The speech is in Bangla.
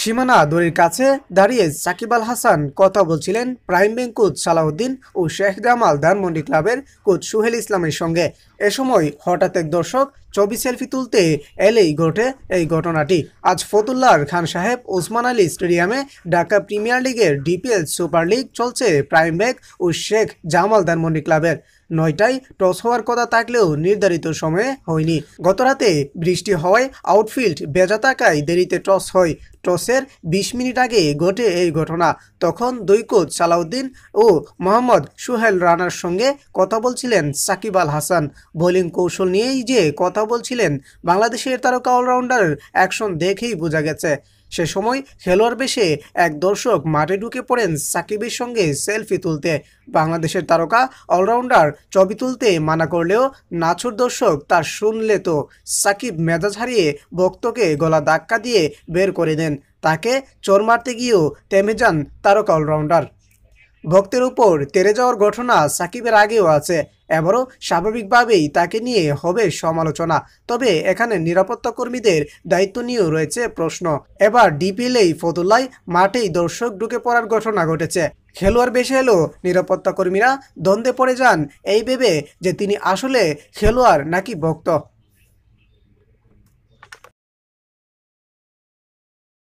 সীমানা দড়ির কাছে দাঁড়িয়ে সাকিব আল হাসান কথা বলছিলেন প্রাইম ব্যাংক কোচ সালাউদ্দিন ও শেখ জামাল ধানমন্ডি ক্লাবের কোচ সোহেল ইসলামের সঙ্গে। এ সময় হঠাৎ এক দর্শক ছবি সেলফি তুলতে এলেই ঘটে এই ঘটনাটি। আজ ফতুল্লার খান সাহেব ওসমান আলী স্টেডিয়ামে ঢাকা প্রিমিয়ার লিগের ডিপিএল সুপার লিগ চলছে প্রাইম ব্যাংক ও শেখ জামাল ধানমন্ডি ক্লাবের। 9টায় টস হওয়ার কথা থাকলেও নির্ধারিত সময়ে হয়নি। গতরাতে বৃষ্টি হওয়ায় আউটফিল্ড ভেজা থাকায় দেরিতে টস হয়। টসের 20 মিনিট আগে ঘটে এই ঘটনা। তখন দুই কোচ সালাউদ্দিন ও মোহাম্মদ সোহেল রানার সঙ্গে কথা বলছিলেন সাকিব আল হাসান। বোলিং কৌশল নিয়েই যে কথা বলছিলেন বাংলাদেশের তারকা অলরাউন্ডারের অ্যাকশন দেখেই বোঝা গেছে। সে সময় খেলোয়াড় বেশে এক দর্শক মাঠে ঢুকে পড়েন সাকিবের সঙ্গে সেলফি তুলতে। বাংলাদেশের তারকা অলরাউন্ডার ছবি তুলতে মানা করলেও নাছোড় দর্শক তার শুনলে তো সাকিব মেজাজ হারিয়ে ভক্তকে গলা ধাক্কা দিয়ে বের করে দেন। তাকে চোর মারতে গিয়েও থেমে যান তারকা অলরাউন্ডার। ভক্তের উপর তেড়ে যাওয়ার ঘটনা সাকিবের আগেও আছে। এবারও স্বাভাবিকভাবেই তাকে নিয়ে হবে সমালোচনা। তবে এখানে নিরাপত্তা কর্মীদের দায়িত্ব নিয়েও রয়েছে প্রশ্ন। এবার ডিপিএলেই ফতুল্লায় মাঠেই দর্শক ঢুকে পড়ার ঘটনা ঘটেছে। খেলোয়াড় বেশি এলেও নিরাপত্তা কর্মীরা দ্বন্দ্বে পড়ে যান এই ভেবে যে তিনি আসলে খেলোয়াড় নাকি ভক্ত।